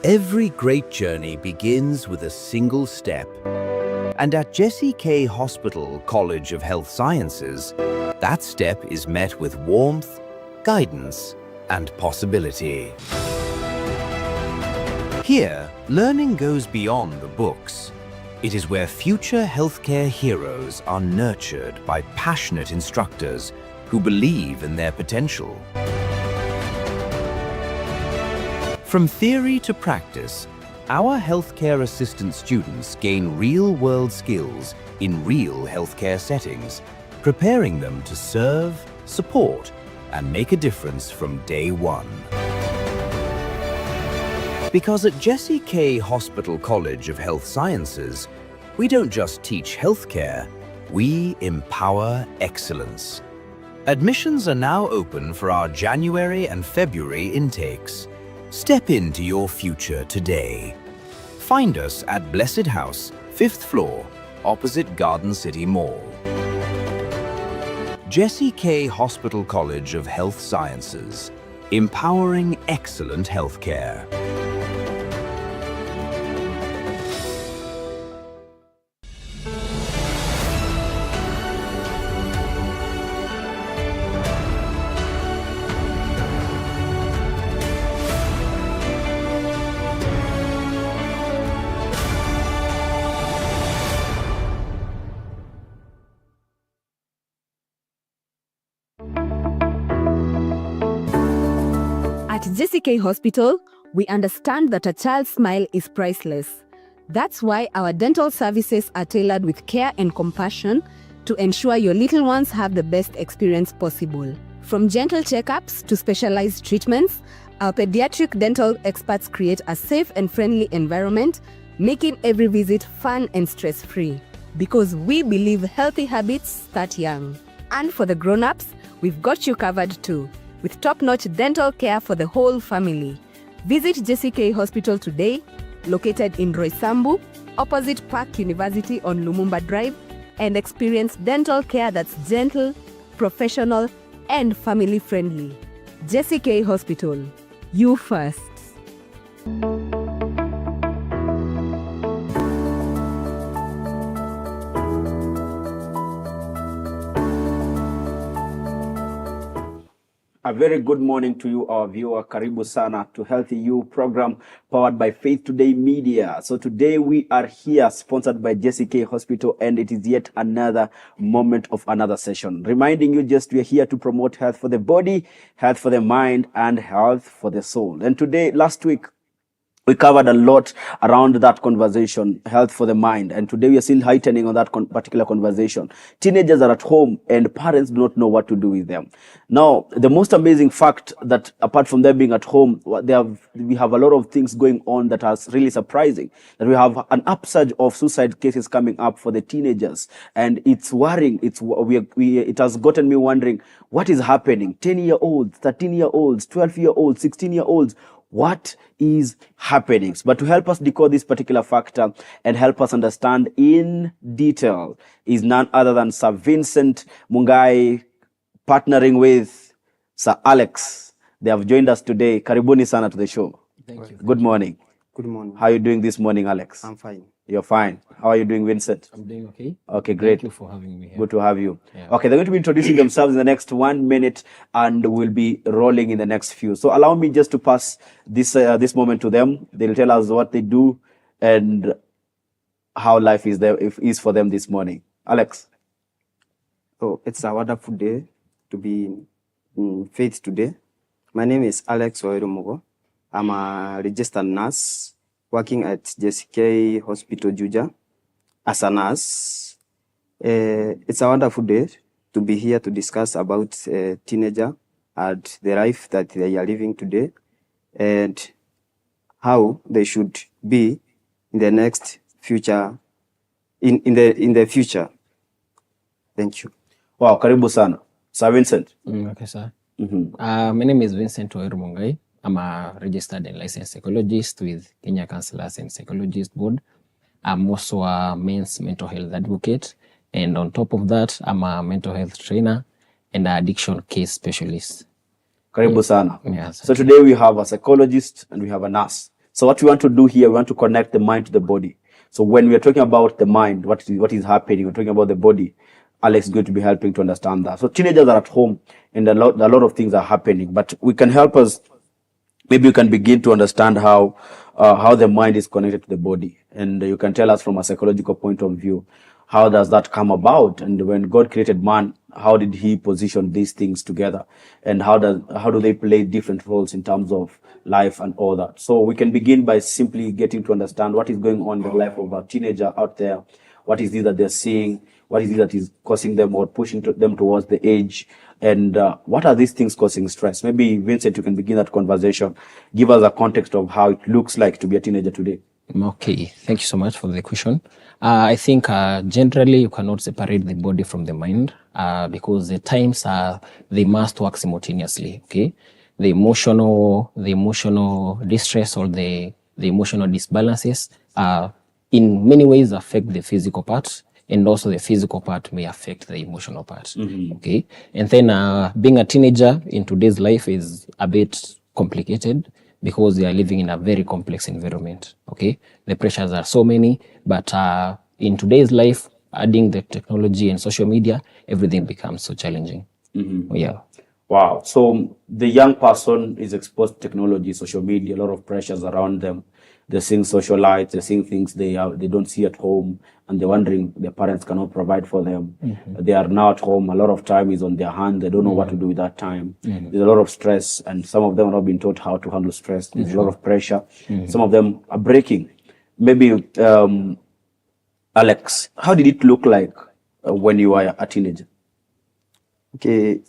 Every great journey begins with a single step. And at Jesse K. Hospital College of Health Sciences, that step is met with warmth, guidance, and possibility. Here, learning goes beyond the books. It is where future healthcare heroes are nurtured by passionate instructors who believe in their potential. From theory to practice, our healthcare assistant students gain real-world skills in real healthcare settings, preparing them to serve, support, and make a difference from day one. Because at Jesse K. Hospital College of Health Sciences, we don't just teach healthcare, we empower excellence. Admissions are now open for our January and February intakes. Step into your future today. Find us at Blessed House, 5th floor, opposite Garden City Mall. Jesse K. Hospital College of Health Sciences, empowering excellent healthcare. At Jesse K. Hospital, we understand that a child's smile is priceless. That's why our dental services are tailored with care and compassion to ensure your little ones have the best experience possible. From gentle checkups to specialized treatments, our pediatric dental experts create a safe and friendly environment, making every visit fun and stress-free. Because we believe healthy habits start young. And for the grown-ups, we've got you covered too, with top-notch dental care for the whole family. Visit Jesse K. Hospital today, located in Roysambu, opposite Park University on Lumumba Drive, and experience dental care that's gentle, professional, and family-friendly. Jesse K. Hospital, you first. A very good morning to you, our viewer. Karibu sana to Healthy You program powered by Faith Today Media. So today we are here sponsored by Jesse K. Hospital, and it is yet another moment of another session. Reminding you just we are here to promote health for the body, health for the mind, and health for the soul. And today, last week, we covered a lot around that conversation, health for the mind. And today we are still heightening on that particular conversation. Teenagers are at home and parents do not know what to do with them. Now, the most amazing fact that apart from them being at home, we have a lot of things going on that are really surprising. That we have an upsurge of suicide cases coming up for the teenagers. And it's worrying. It has gotten me wondering, what is happening? 10-year-olds, 13-year-olds, 12-year-olds, 16-year-olds. What is happening? But to help us decode this particular factor and help us understand in detail is none other than Sir Vincent Mungai, partnering with Sir Alex. They have joined us today. Karibuni sana to the show. Thank you. Good morning. Good morning. How are you doing this morning, Alex? I'm fine. You're fine. How are you doing, Vincent? I'm doing okay. Okay, great. Thank you for having me here. Good to have you. Yeah. Okay, they're going to be introducing themselves in the next 1 minute and we'll be rolling in the next few. So allow me just to pass this moment to them. They'll tell us what they do and how life is for them this morning. Alex. Oh, it's a wonderful day to be in Faith today. My name is Alex Waweru Mugo. I'm a registered nurse working at JCK Hospital Juja as a nurse. It's a wonderful day to be here to discuss about teenager and the life that they are living today and how they should be in the next future, in the future. Thank you. Wow, karibu sana. Sir Vincent. Okay, sir. My name is Vincent Waweru Mungai. I'm a registered and licensed psychologist with Kenya Counselors and Psychologists Board. I'm also a men's mental health advocate. And on top of that, I'm a mental health trainer and an addiction case specialist. Karibu sana. Yes. So today we have a psychologist and we have a nurse. So what we want to do here, we want to connect the mind to the body. So when we are talking about the mind, what is happening, we're talking about the body. Alex is going to be helping to understand that. So teenagers are at home and a lot of things are happening, but we can help us. Maybe you can begin to understand how the mind is connected to the body, and you can tell us from a psychological point of view, how does that come about? And when God created man, how did He position these things together, and how do they play different roles in terms of life and all that? So we can begin by simply getting to understand what is going on in the life of a teenager out there. What is it that they're seeing? What is it that is causing them or pushing them towards the edge? And what are these things causing stress? Maybe, Vincent, you can begin that conversation. Give us a context of how it looks like to be a teenager today. Okay, thank you so much for the question. I think generally you cannot separate the body from the mind because the times they must work simultaneously. Okay, the emotional distress or the emotional disbalances in many ways affect the physical part, and also the physical part may affect the emotional part. Okay, and then being a teenager in today's life is a bit complicated because they are living in a very complex environment. Okay, the pressures are so many, but in today's life, adding the technology and social media, everything becomes so challenging. Yeah. Wow. So the young person is exposed to technology, social media, a lot of pressures around them. They're seeing socialites, they're seeing things they don't see at home, and they're wondering their parents cannot provide for them. They are now at home, a lot of time is on their hand, they don't know what to do with that time. There's a lot of stress, and some of them are not being taught how to handle stress. There's a lot of pressure. Some of them are breaking. Maybe, Alex, how did it look like when you were a teenager? Okay,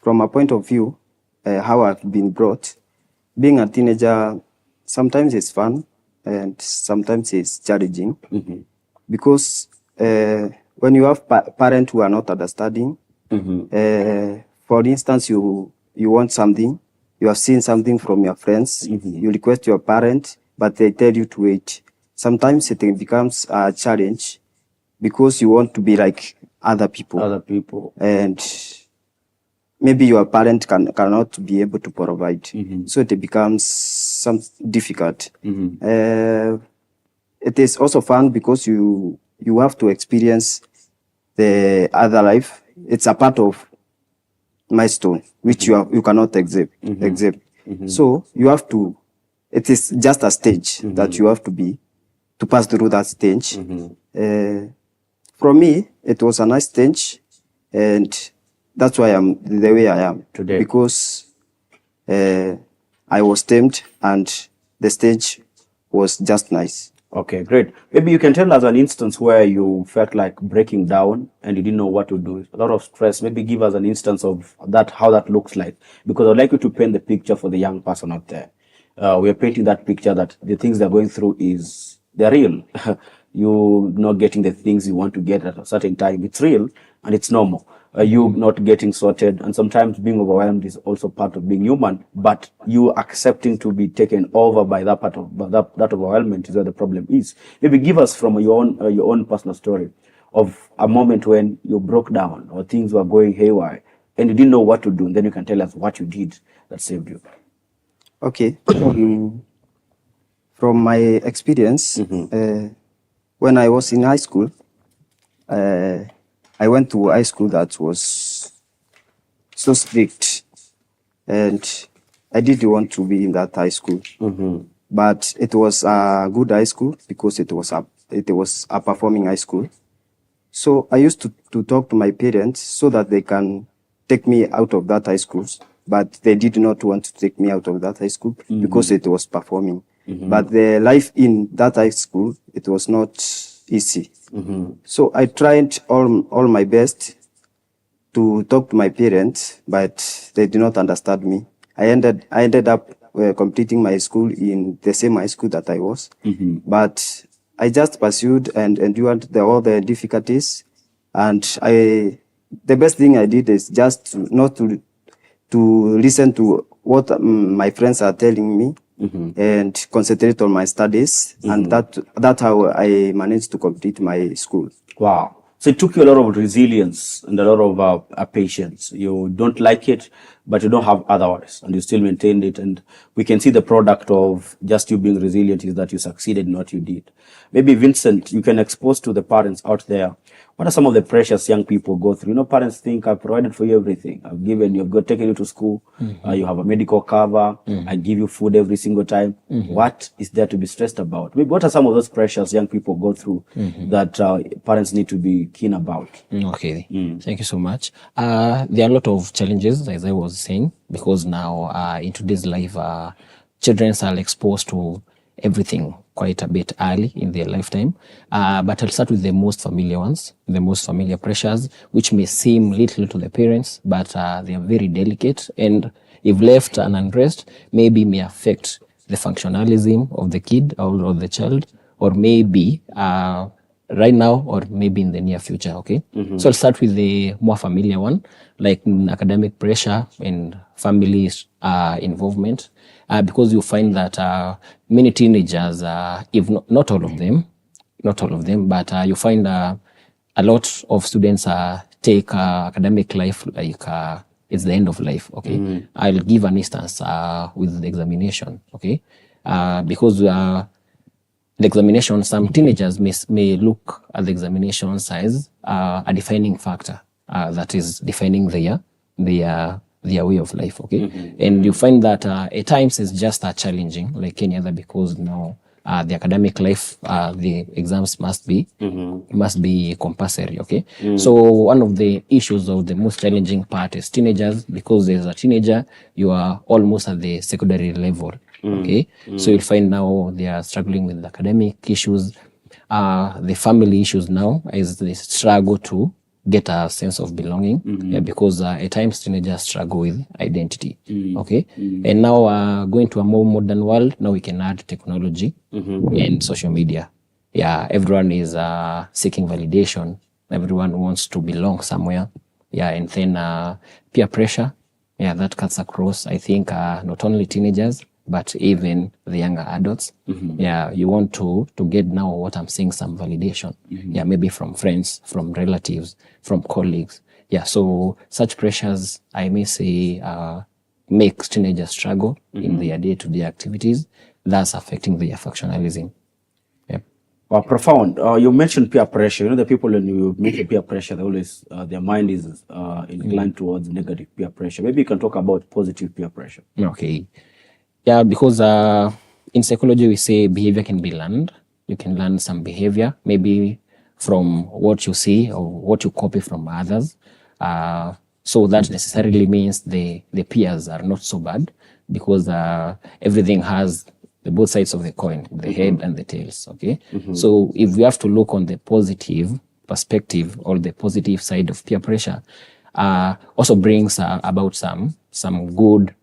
from a point of view, how I've been brought, being a teenager, sometimes it's fun and sometimes it's challenging because when you have parents who are not understanding, for instance, you want something, you have seen something from your friends, you request your parent, but they tell you to wait. Sometimes it becomes a challenge because you want to be like other people. And maybe your parent cannot be able to provide. So it becomes some difficult. It is also fun because you have to experience the other life. It's a part of milestone which you cannot except. So you have to, it is just a stage that you have to pass through that stage. For me, it was a nice stage, and that's why I'm the way I am today, because I was tamed and the stage was just nice. Okay, great. Maybe you can tell us an instance where you felt like breaking down and you didn't know what to do. A lot of stress. Maybe give us an instance of that, how that looks like, because I'd like you to paint the picture for the young person out there. We are painting that picture that the things they're going through they're real. You not getting the things you want to get at a certain time. It's real and it's normal. You not getting sorted, and sometimes being overwhelmed is also part of being human, but you accepting to be taken over by that part of that overwhelmment is where the problem is. Maybe give us from your own personal story of a moment when you broke down or things were going haywire and you didn't know what to do, and then you can tell us what you did that saved you. Okay. From my experience, when I was in high school, I went to high school that was so strict, and I didn't want to be in that high school. But it was a good high school because it was a performing high school. So I used to talk to my parents so that they can take me out of that high school, but they did not want to take me out of that high school because it was performing. But the life in that high school, it was not easy. So I tried all my best to talk to my parents, but they did not understand me. I ended up completing my school in the same high school that I was, but I just pursued and endured all the difficulties. And the best thing I did is just not to listen to what my friends are telling me. And concentrate on my studies, and that's how I managed to complete my school. Wow. So it took you a lot of resilience and a lot of patience. You don't like it, but you don't have otherwise, and you still maintained it. And we can see the product of just you being resilient is that you succeeded in what you did. Maybe Vincent, you can expose to the parents out there, what are some of the pressures young people go through? You know, parents think I've provided for you everything. I've given you, taken you to school. You have a medical cover. I give you food every single time. What is there to be stressed about? Maybe what are some of those pressures young people go through that parents need to be keen about? Okay, thank you so much. There are a lot of challenges, as I was saying, because now in today's life, children are exposed to everything quite a bit early in their lifetime. But I'll start with the most familiar ones, the most familiar pressures, which may seem little to the parents, but they are very delicate. And if left and unaddressed, maybe may affect the functionalism of the kid or the child, or maybe right now or maybe in the near future, okay? So I'll start with the more familiar one, like academic pressure and family involvement, because you find that many teenagers, if not all of them, but you find a lot of students take academic life like it's the end of life, okay? I'll give an instance with the examination, okay? Because the examination, some teenagers may look at the examinations as a defining factor that is defining their way of life, okay? And you find that at times it's just challenging like any other, because now the academic life, the exams must be compulsory, okay? So one of the issues of the most challenging part is teenagers, because as a teenager, you are almost at the secondary level, okay? So you'll find now they are struggling with academic issues, the family issues now, as they struggle to get a sense of belonging, because at times teenagers struggle with identity, okay? And now going to a more modern world, now we can add technology and social media. Yeah, everyone is seeking validation. Everyone wants to belong somewhere. Yeah, and then peer pressure, yeah, that cuts across, I think, not only teenagers, but even the younger adults. Yeah, you want to get now what I'm saying, some validation. Yeah, maybe from friends, from relatives, from colleagues. Yeah, so such pressures, I may say, makes teenagers struggle in their day-to-day activities, thus affecting their functionalism. Yep. Well, profound. You mentioned peer pressure. You know, the people when you mention peer pressure, they always their mind is inclined towards negative peer pressure. Maybe you can talk about positive peer pressure. Okay. Yeah, because in psychology we say behavior can be learned. You can learn some behavior, maybe from what you see or what you copy from others. So that necessarily means the peers are not so bad, because everything has the both sides of the coin, the head and the tails, okay? So if we have to look on the positive perspective or the positive side of peer pressure, also brings about some good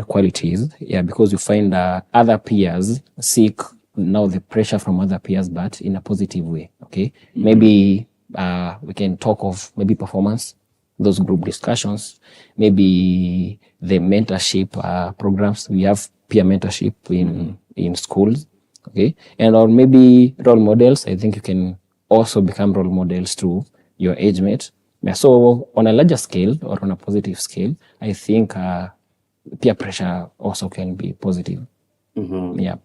qualities, yeah, because you find other peers seek now the pressure from other peers, but in a positive way, okay? Maybe we can talk of maybe performance, those group discussions, maybe the mentorship programs. We have peer mentorship in schools, okay? And or maybe role models. I think you can also become role models to your age mate. Yeah, so on a larger scale or on a positive scale, I think peer pressure also can be positive. Yeah.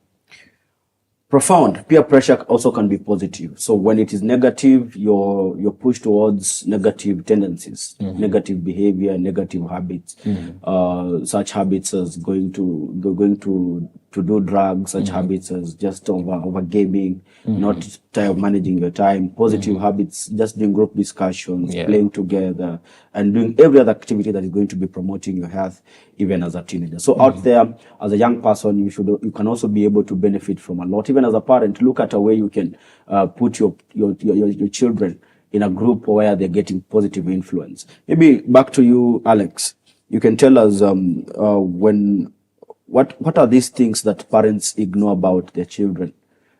Profound. Peer pressure also can be positive. So when it is negative, you're pushed towards negative tendencies, negative behavior, negative habits. Such habits as going to do drugs, such habits as just over gaming, not managing your time. Positive habits, just doing group discussions, playing together, and doing every other activity that is going to be promoting your health, even as a teenager. So out there, as a young person, you can also be able to benefit from a lot. Even as a parent, look at a way you can put your children in a group where they're getting positive influence. Maybe back to you, Alex. You can tell us what are these things that parents ignore about their children,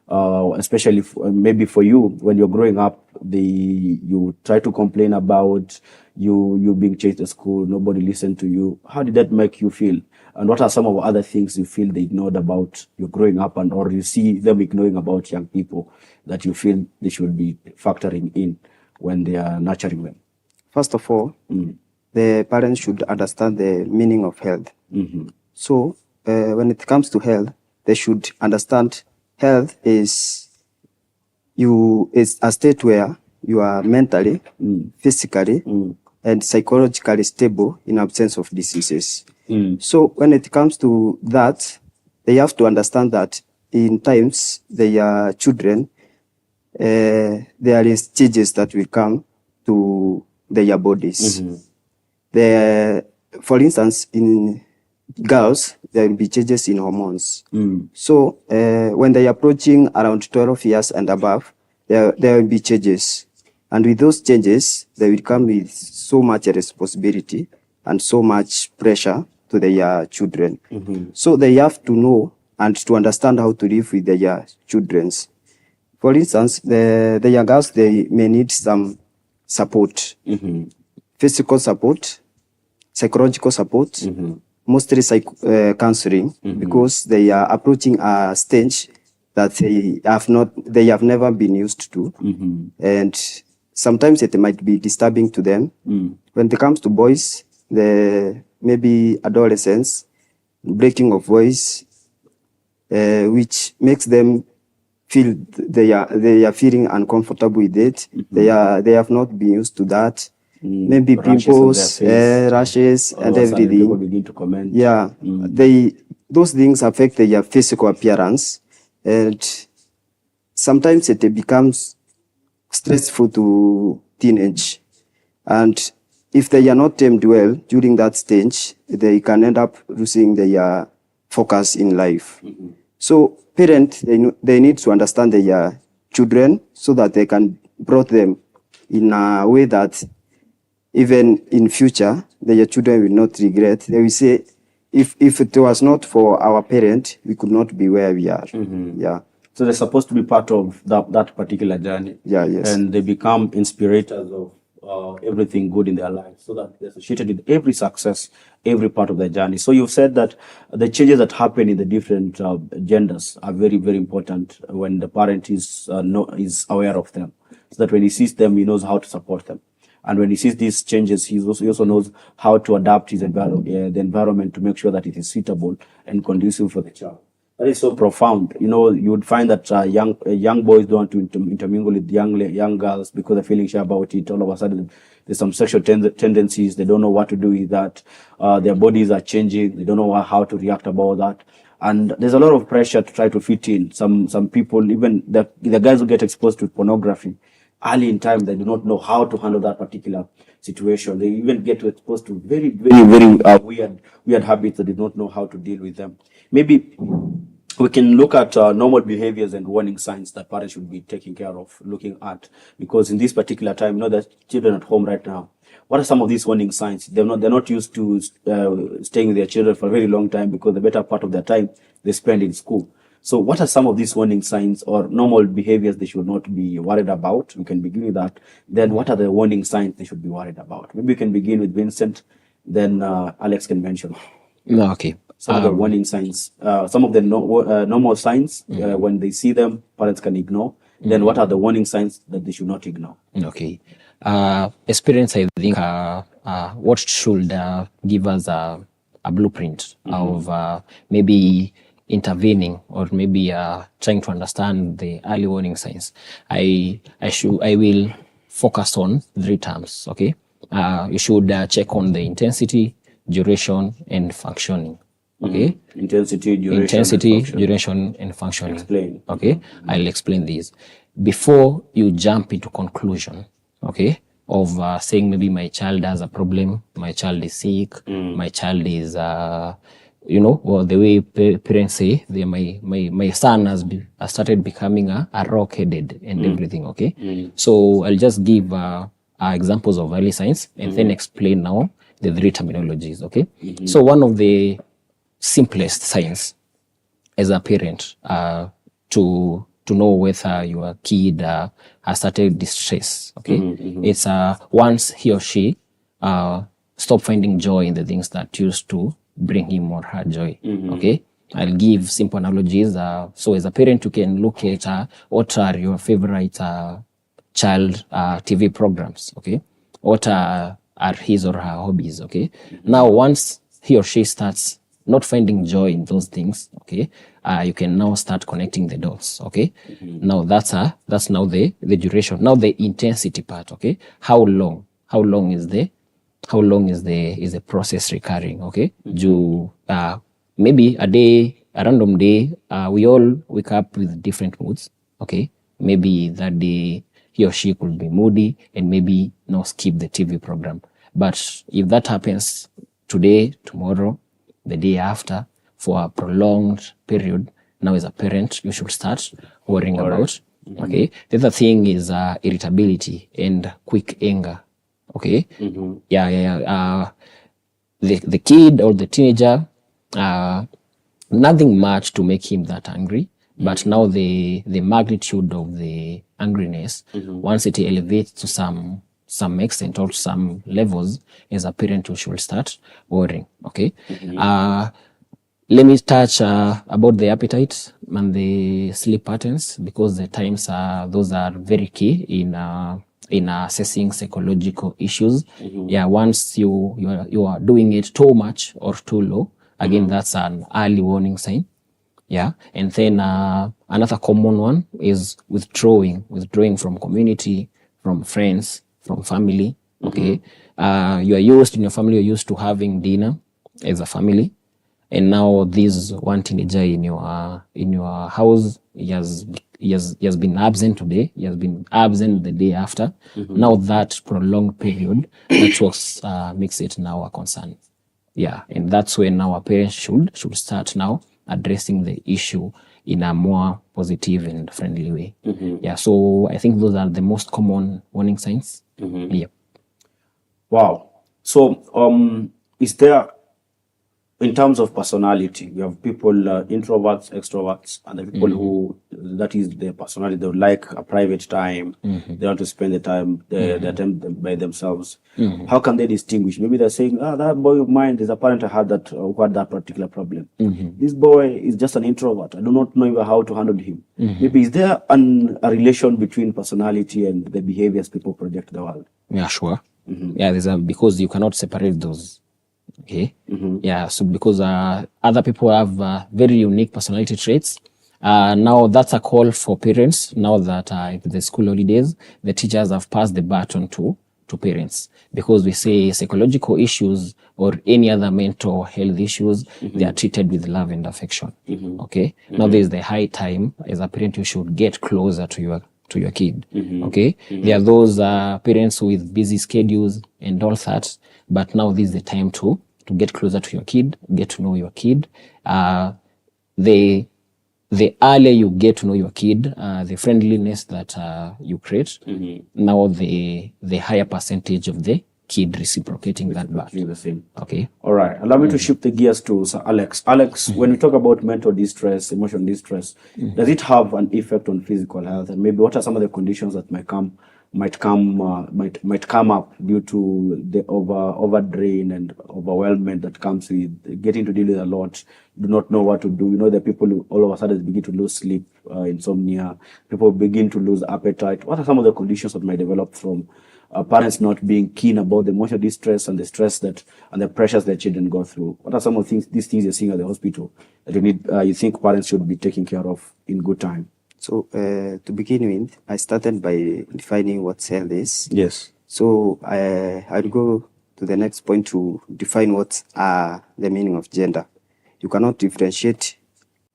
especially maybe for you when you're growing up. You try to complain about you being chased at school, nobody listened to you. How did that make you feel And what are some of the other things you feel they ignored about you growing up, and or you see them ignoring about young people that you feel they should be factoring in when they are nurturing them? First of all, the parents should understand the meaning of health. So when it comes to health, they should understand health is a state where you are mentally, physically, and psychologically stable in absence of diseases. So when it comes to that, they have to understand that in times they are children, there is changes that will come to their bodies. For instance, in girls, there will be changes in hormones. So when they are approaching around 12 years and above, there will be changes. And with those changes, they will come with so much responsibility and so much pressure to their children. So they have to know and to understand how to live with their children. For instance, the young girls, they may need some support, physical support, psychological support, mostly counseling, because they are approaching a stage that they have never been used to, and sometimes it might be disturbing to them. When it comes to boys, maybe adolescents, breaking of voice, which makes them feel they are feeling uncomfortable with it. They have not been used to that. Maybe pimples, rashes, and everything. People begin to comment. Yeah, those things affect their physical appearance, and sometimes it becomes stressful to teenage. And if they are not tamed well during that stage, they can end up losing their focus in life. So parents, they need to understand their children so that they can brought them in a way that even in future, their children will not regret. They will say, if it was not for our parent, we could not be where we are. Yeah. So they're supposed to be part of that particular journey. Yeah, yes. And they become inspirators of everything good in their lives, so that they're associated with every success, every part of their journey. So you've said that the changes that happen in the different genders are very, very important when the parent is aware of them, so that when he sees them, he knows how to support them. And when he sees these changes, he also knows how to adapt his the environment to make sure that it is suitable and conducive for the child. That is so profound. You know, you would find that young boys don't want to intermingle with young girls because they're feeling shy about it. All of a sudden, there's some sexual tendencies. They don't know what to do with that. Their bodies are changing. They don't know how to react about that. And there's a lot of pressure to try to fit in. Some people, even the guys who get exposed to pornography early in time, they do not know how to handle that particular situation. They even get exposed to very, very, very weird habits that they don't know how to deal with them. Maybe we can look at normal behaviors and warning signs that parents should be taking care of, looking at, because in this particular time, you know, there's children at home right now. What are some of these warning signs? They're not used to staying with their children for a very long time, because the better part of their time they spend in school. So what are some of these warning signs or normal behaviors they should not be worried about? We can begin with that. Then what are the warning signs they should be worried about? Maybe we can begin with Vincent, then Alex can mention. Okay. Some of the warning signs, some of the normal signs, when they see them, parents can ignore. Then what are the warning signs that they should not ignore? Okay. Experience, I think, what should give us a blueprint of maybe intervening or maybe trying to understand the early warning signs. I will focus on 3 terms. Okay. You should check on the intensity, duration, and functioning. Okay. Intensity, duration, and functioning. Explain. Okay. I'll explain these before you jump into conclusion. Okay. Of saying maybe my child has a problem, my child is sick, my child is or the way parents say, my son has started becoming a rock-headed and everything. Okay. So I'll just give examples of early signs and then explain now the 3 terminologies. Okay. So one of the simplest signs as a parent to know whether your kid has started distress. Okay. It's once he or she stop finding joy in the things that used to bring him or her joy. Okay, I'll give simple analogies. So as a parent, you can look at what are your favorite child TV programs. Okay, what are his or her hobbies. Okay, now once he or she starts not finding joy in those things, okay, you can now start connecting the dots. Okay, now that's now the duration. Now the intensity part. Okay, how long is the process recurring? Okay, maybe a random day, we all wake up with different moods. Okay, maybe that day he or she could be moody and maybe now skip the TV program. But if that happens today, tomorrow, the day after, for a prolonged period, now as a parent, you should start worrying about. Okay. The other thing is irritability and quick anger. Okay. The kid or the teenager, nothing much to make him that angry, but now the magnitude of the angriness, once it elevates to some extent or some levels, as a parent you should start worrying. Okay. Let me touch about the appetite and the sleep patterns, because the times those are very key in assessing psychological issues. Once you are doing it too much or too low, again, that's an early warning sign. And then another common one is withdrawing from community, from friends, from family. Okay, in your family, you're used to having dinner as a family, and now this one teenager in your house, he has been absent today, he has been absent the day after. Now that prolonged period, that was makes it now a concern. And that's when our parents should start now addressing the issue in a more positive and friendly way. So I think those are the most common warning signs. Wow. So is there, in terms of personality, we have people, introverts, extroverts, and the people who, that is their personality, they would like a private time, they want to spend the time by themselves. How can they distinguish? Maybe they're saying, that boy of mine, there's a parent who had that particular problem. This boy is just an introvert. I do not know even how to handle him. Maybe is there a relation between personality and the behaviors people project to the world? Yeah, sure. There's because you cannot separate those. Okay. So because other people have very unique personality traits. Now that's a call for parents. Now that the school holidays, the teachers have passed the baton to parents, because we say psychological issues or any other mental health issues, they are treated with love and affection. Okay. Now there's the high time as a parent you should get closer to your kid. Okay. There are those parents with busy schedules and all that, but now this is the time to get closer to your kid, get to know your kid. The earlier you get to know your kid, the friendliness that you create, now the higher percentage of the kid reciprocating that back. The same. Okay. All right. Allow me to shift the gears to Sir Alex. Alex, when we talk about mental distress, emotional distress, does it have an effect on physical health? And maybe what are some of the conditions that might come up due to the overdrain and overwhelmment that comes with getting to deal with a lot, do not know what to do. You know, the people who all of a sudden begin to lose sleep, insomnia, people begin to lose appetite. What are some of the conditions that might develop from parents not being keen about the emotional distress and the stress and the pressures their children go through? What are some of these things you're seeing at the hospital that you think parents should be taking care of in good time? So to begin with, I started by defining what health is. Yes. So I'll go to the next point to define what the meaning of gender. You cannot differentiate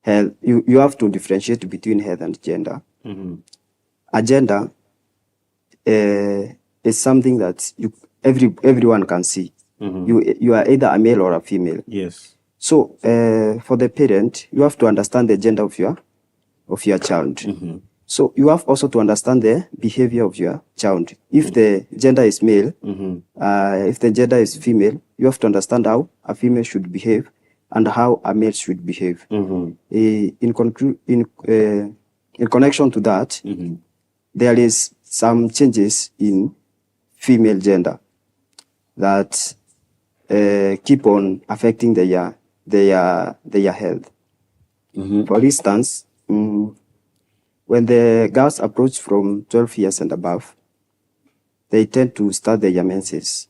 health. You have to differentiate between health and gender. A gender is something that everyone can see. You are either a male or a female. Yes. So for the parent, you have to understand the gender of your child. So you have also to understand the behavior of your child. If the gender is male, if the gender is female, you have to understand how a female should behave and how a male should behave. In connection to that, there is some changes in female gender that keep on affecting their health. For instance, when the girls approach from 12 years and above, they tend to start their menses.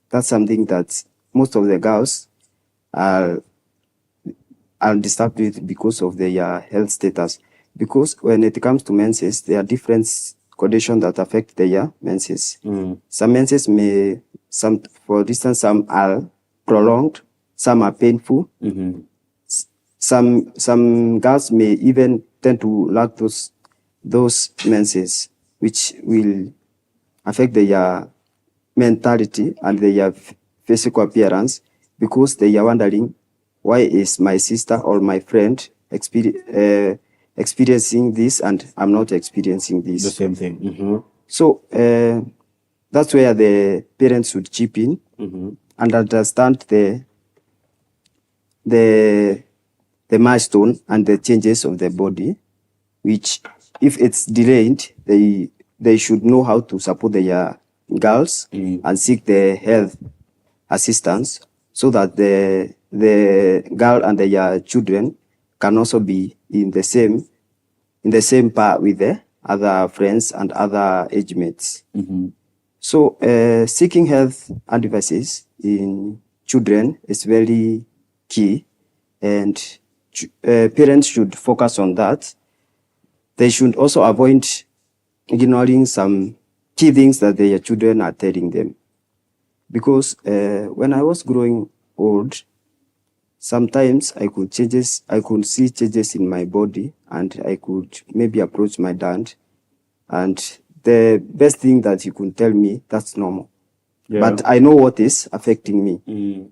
That's something that most of the girls are disturbed with because of their health status. Because when it comes to menses, there are different conditions that affect their menses. Some menses for instance, some are prolonged, some are painful. Some girls may even tend to lack those menses, which will affect their mentality and their physical appearance, because they are wondering, why is my sister or my friend experiencing this and I'm not experiencing this? The same thing. So that's where the parents should chip in and understand the milestone and the changes of the body, which if it's delayed, they should know how to support their girls and seek the health assistance, so that the girl and their children can also be in the same part with the other friends and other age mates. So seeking health advices in children is very key, and parents should focus on that. They should also avoid ignoring some key things that their children are telling them. Because when I was growing old, sometimes I could see changes in my body, and I could maybe approach my dad, and the best thing that he could tell me, that's normal. But I know what is affecting me.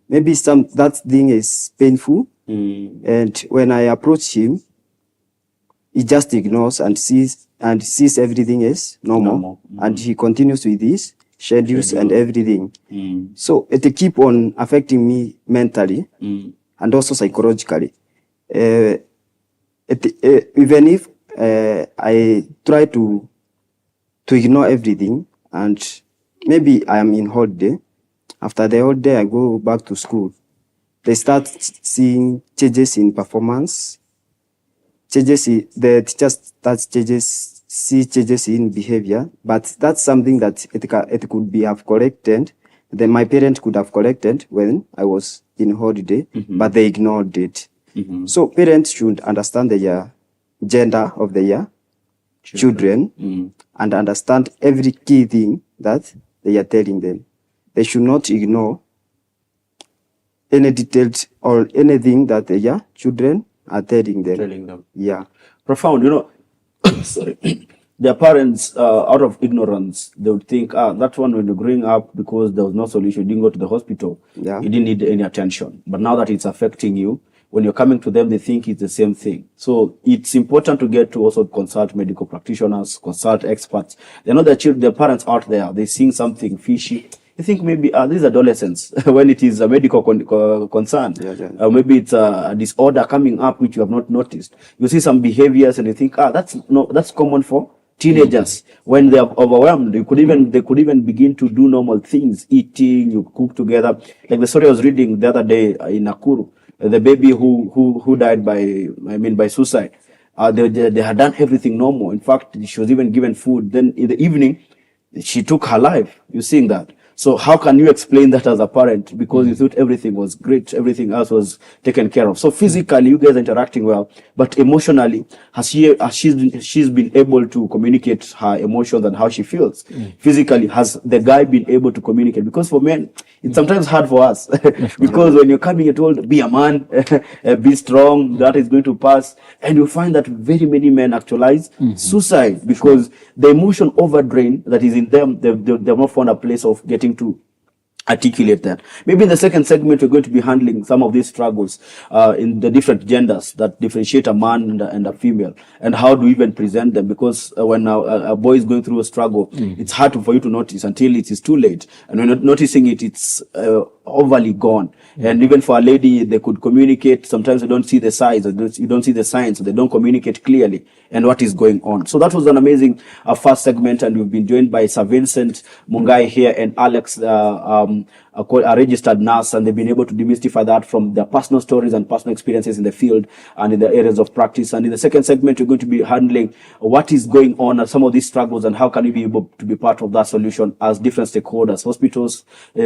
Maybe that thing is painful, and when I approach him, he just ignores and sees everything is normal. And he continues with his schedules and everything. So it keep on affecting me mentally and also psychologically. Even if I try to ignore everything, and maybe I am in holiday, after the holiday I go back to school, they start seeing changes in performance, the teachers see changes in behavior, but that's something that it could be have corrected. Then my parents could have corrected when I was in holiday, but they ignored it. So parents should understand the gender of their children and understand every key thing that they are telling them. They should not ignore any details or anything that their children are telling them. Yeah. Profound, sorry. Their parents, out of ignorance, they would think, that one when you're growing up, because there was no solution, you didn't go to the hospital, you didn't need any attention. But now that it's affecting you, when you're coming to them, they think it's the same thing. So it's important to get to also consult medical practitioners, consult experts. They know their parents out there, they're seeing something fishy. You think maybe these adolescents, when it is a medical concern, maybe it's a disorder coming up which you have not noticed. You see some behaviors and you think, that's common for teenagers. When they are overwhelmed, they could even begin to do normal things, eating, you cook together. Like the story I was reading the other day in Nakuru, the baby who died by suicide. They had done everything normal. In fact, she was even given food. Then in the evening, she took her life. You're seeing that. So how can you explain that as a parent? Because you thought everything was great, everything else was taken care of. So physically, you guys are interacting well, but emotionally, she's been able to communicate her emotions and how she feels? Physically, has the guy been able to communicate? Because for men, it's sometimes hard for us. Because when you're coming, you're told, be a man, be strong, that is going to pass. And you find that very many men actualize suicide because the emotion overdrain that is in them, they've not found a place of getting to articulate that. Maybe in the second segment, we're going to be handling some of these struggles in the different genders that differentiate a man and a female, and how do we even present them? Because when a boy is going through a struggle, it's hard for you to notice until it is too late. And when you're not noticing it, it's overly gone. And even for a lady, they could communicate. Sometimes they don't see the signs, you don't see the signs, so they don't communicate clearly and what is going on. So that was an amazing first segment, and we've been joined by Sir Vincent Mungai here and Alex a registered nurse, and they've been able to demystify that from their personal stories and personal experiences in the field and in the areas of practice. And in the second segment, we're going to be handling what is going on and some of these struggles and how can we be able to be part of that solution as different stakeholders, hospitals,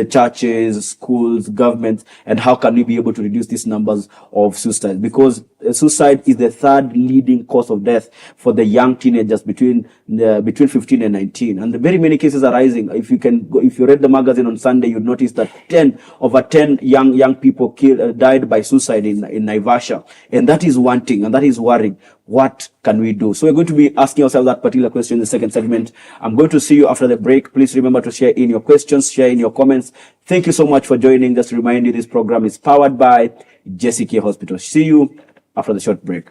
churches, schools, governments, and how can we be able to reduce these numbers of suicide, because suicide is the third leading cause of death for the young teenagers between 15 and 19, and very many cases are rising. If you read the magazine on Sunday, you'd notice that over 10 young people died by suicide in Naivasha, and that is one thing, and that is worrying. What can we do? So we're going to be asking ourselves that particular question in the second segment. I'm going to see you after the break. Please remember to share in your questions, share in your comments. Thank you so much for joining. Just to remind you, this program is powered by Jesse K Hospital. See you after the short break.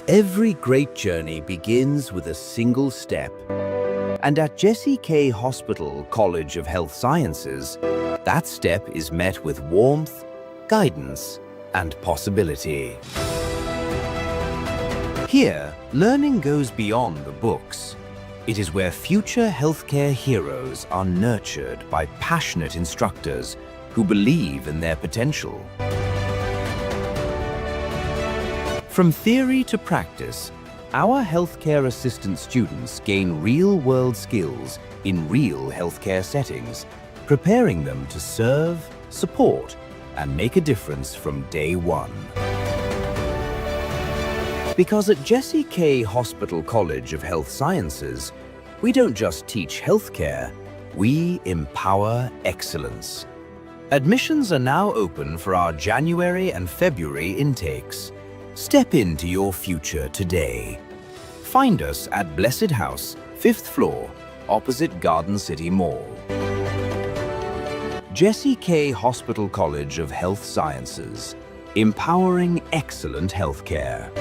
Every great journey begins with a single step. And at Jesse K Hospital College of Health Sciences, that step is met with warmth, guidance, and possibility. Here, learning goes beyond the books. It is where future healthcare heroes are nurtured by passionate instructors who believe in their potential. From theory to practice, our healthcare assistant students gain real-world skills in real healthcare settings, preparing them to serve, support, and make a difference from day one. Because at Jesse K Hospital College of Health Sciences, we don't just teach healthcare, we empower excellence. Admissions are now open for our January and February intakes. Step into your future today. Find us at Blessed House, 5th floor, opposite Garden City Mall. Jesse K Hospital College of Health Sciences, empowering excellent healthcare.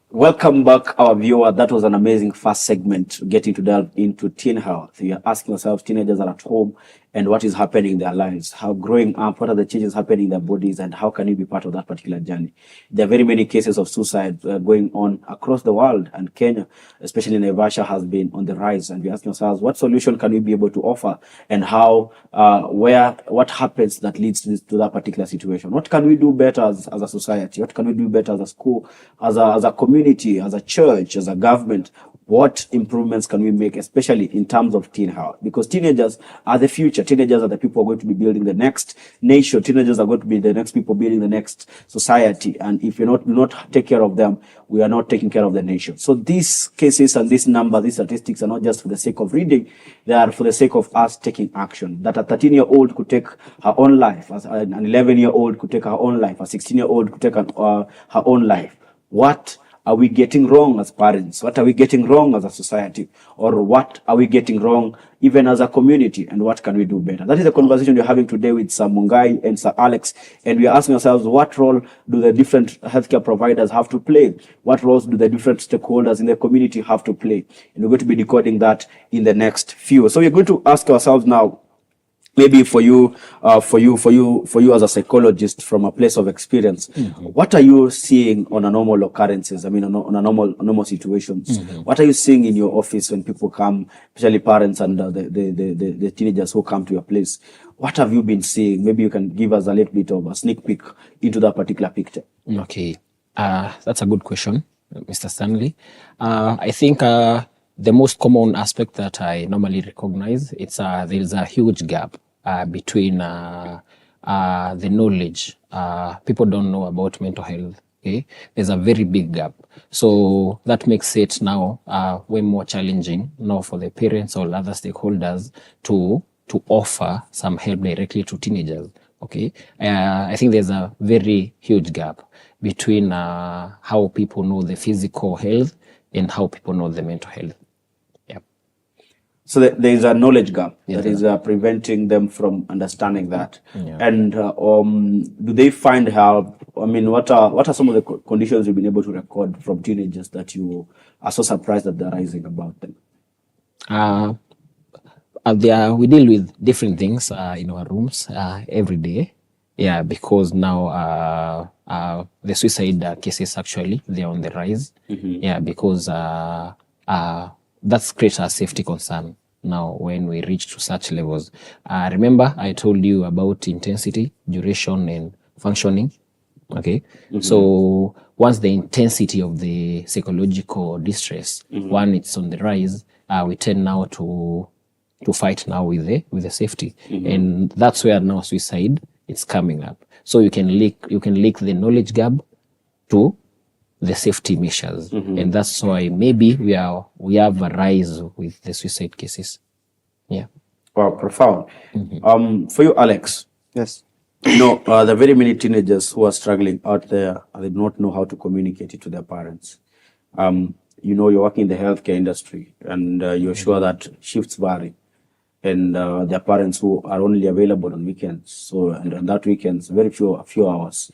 Welcome back, our viewer. That was an amazing first segment, getting to delve into teen health. We are asking ourselves, teenagers are at home, and what is happening in their lives, how growing up, what are the changes happening in their bodies, and how can you be part of that particular journey? There are very many cases of suicide going on across the world, and Kenya, especially Naivasha, has been on the rise. And we're asking ourselves, what solution can we be able to offer, and how, what happens that leads to that particular situation? What can we do better as a society? What can we do better as a school, as a community, as a church, as a government? What improvements can we make, especially in terms of teen health? Because teenagers are the future. Teenagers are the people who are going to be building the next nation. Teenagers are going to be the next people building the next society. And if you not take care of them, we are not taking care of the nation. So these cases and these numbers, these statistics are not just for the sake of reading. They are for the sake of us taking action. That a 13-year-old could take her own life, as an 11-year-old could take her own life, a 16-year-old could take her own life. What are we getting wrong as parents? What are we getting wrong as a society? Or what are we getting wrong even as a community? And what can we do better? That is the conversation we're having today with Sir Mungai and Sir Alex. And we are asking ourselves, what role do the different healthcare providers have to play? What roles do the different stakeholders in the community have to play? And we're going to be decoding that in the next few. So we're going to ask ourselves now, maybe for you as a psychologist from a place of experience, what are you seeing on a normal occurrences? I mean, on a normal situations. What are you seeing in your office when people come, especially parents and the teenagers who come to your place? What have you been seeing? Maybe you can give us a little bit of a sneak peek into that particular picture. Okay, that's a good question, Mr. Stanley. I think the most common aspect that I normally recognize, it's there is a huge gap between the knowledge. People don't know about mental health. Okay, there's a very big gap. So that makes it now way more challenging now for the parents or other stakeholders to offer some help directly to teenagers. Okay, I think there's a very huge gap between how people know the physical health and how people know the mental health. Yeah. So there is a knowledge gap that is preventing them from understanding that. Yeah. And do they find help? I mean, what are some of the conditions you've been able to record from teenagers that you are so surprised that they're rising about them? We deal with different things in our rooms every day. Yeah, because now the suicide cases actually, they're on the rise. Yeah, because that's creates a safety concern now when we reach to such levels. Remember, I told you about intensity, duration, and functioning. Okay, so once the intensity of the psychological distress, one, it's on the rise, we tend now to fight now with the safety, and that's where now suicide is coming up. So you can link the knowledge gap to the safety measures, and that's why maybe we have a rise with the suicide cases. Yeah. Wow, profound. For you, Alex. Yes. You know, there are very many teenagers who are struggling out there and they do not know how to communicate it to their parents. You know, you're working in the healthcare industry and you're sure that shifts vary. And their parents who are only available on weekends. So, and on that weekends, a few hours.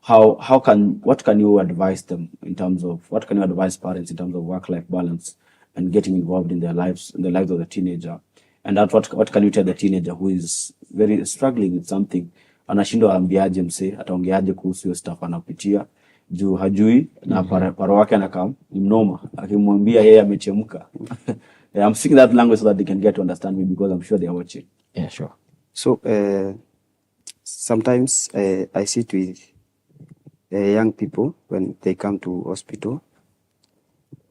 What can you advise them in terms of, what can you advise parents in terms of work-life balance and getting involved in their lives, in the lives of the teenager? And that what can you tell the teenager who is very struggling with something? Anashindwa ambiaje mse, ataongeaje kuhusu hiyo stuff anapitia juu hajui na paro wake anakaa mnoma akimwambia yeye amechemka. I'm speaking that language so that they can get to understand me because I'm sure they are watching. Yeah, sure. So sometimes I sit with young people when they come to hospital.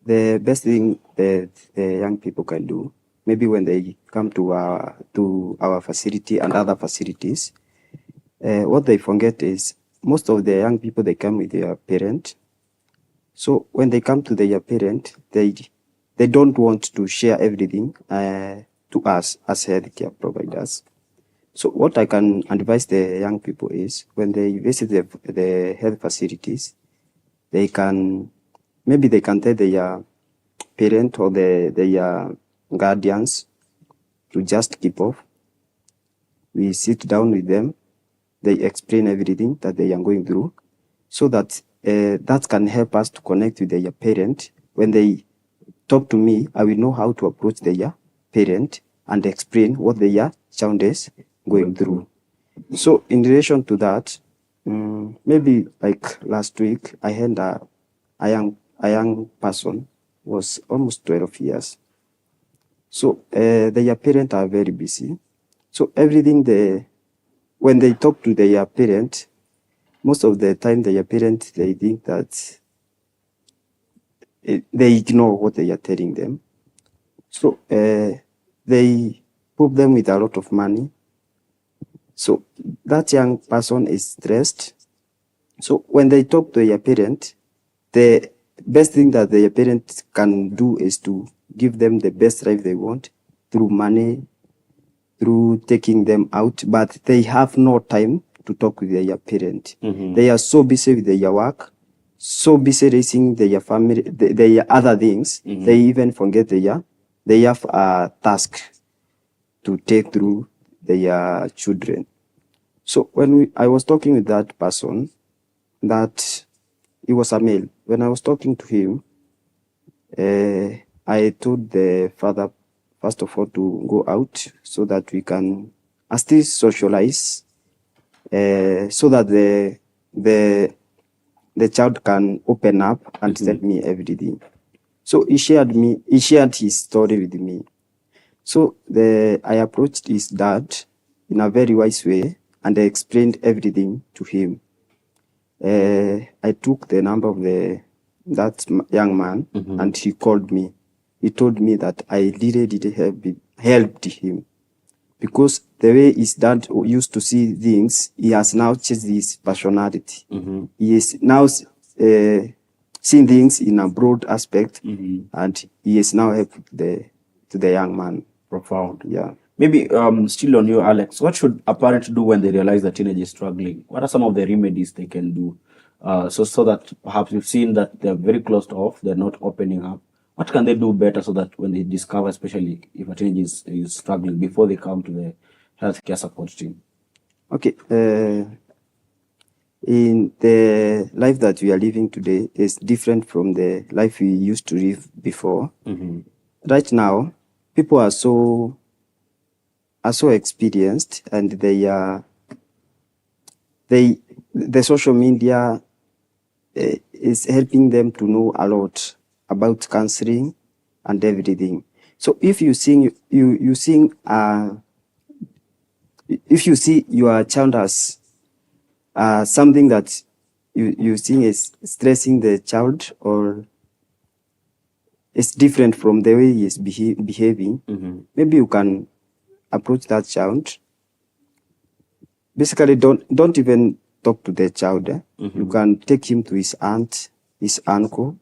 The best thing that the young people can do, maybe when they come to our facility and other facilities, what they forget is most of the young people, they come with their parent. So when they come to their parent, they don't want to share everything to us as healthcare providers. So what I can advise the young people is when they visit the health facilities, they can tell their parent or their guardians to just keep off. We sit down with them, they explain everything that they are going through, so that that can help us to connect with their parent. When they talk to me, I will know how to approach their parent and explain what their child is going through. So in relation to that, maybe like last week, I had a young person, was almost 12 years. So their parents are very busy. So everything when they talk to their parent, most of the time their parents, they think that they ignore what they are telling them. So they put them with a lot of money. So that young person is stressed. So when they talk to their parent, the best thing that their parents can do is to give them the best life they want through money, through taking them out, but they have no time to talk with their parent. They are so busy with their work, so busy raising their family, their other things, they even forget they have a task to take through their children. So when I was talking with that person, that he was a male. When I was talking to him, I told the father, first of all, to go out so that we can still socialize so that the child can open up and tell me everything. So he shared his story with me. So I approached his dad in a very wise way, and I explained everything to him. I took the number of that young man, and he called me. He told me that I really helped him, because the way his dad used to see things, he has now changed his personality. He is now seeing things in a broad aspect, and he is now helped to the young man. Profound. Yeah. Maybe still on you, Alex, what should a parent do when they realize the teenager is struggling? What are some of the remedies they can do? So that perhaps you've seen that they're very closed off, they're not opening up. What can they do better so that when they discover, especially if a teenager is struggling, before they come to the healthcare support team? Okay. In the life that we are living today is different from the life we used to live before. Right now, people are so experienced, and the social media is helping them to know a lot about counseling and everything. So if you see your child as something that you think is stressing the child, or it's different from the way he is behaving, maybe you can approach that child. Basically, don't even talk to the child. You can take him to his aunt, his uncle,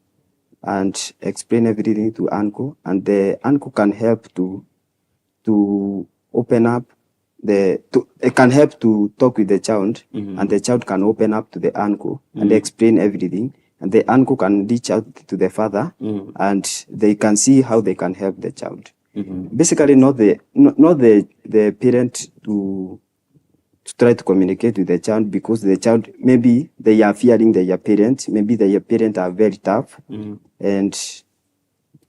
and explain everything to uncle, and the uncle can help to open up. It can help to talk with the child, and the child can open up to the uncle and explain everything, and the uncle can reach out to the father, and they can see how they can help the child. Basically, not the parent to try to communicate with the child, because the child, maybe they are fearing their parents, maybe their parents are very tough, and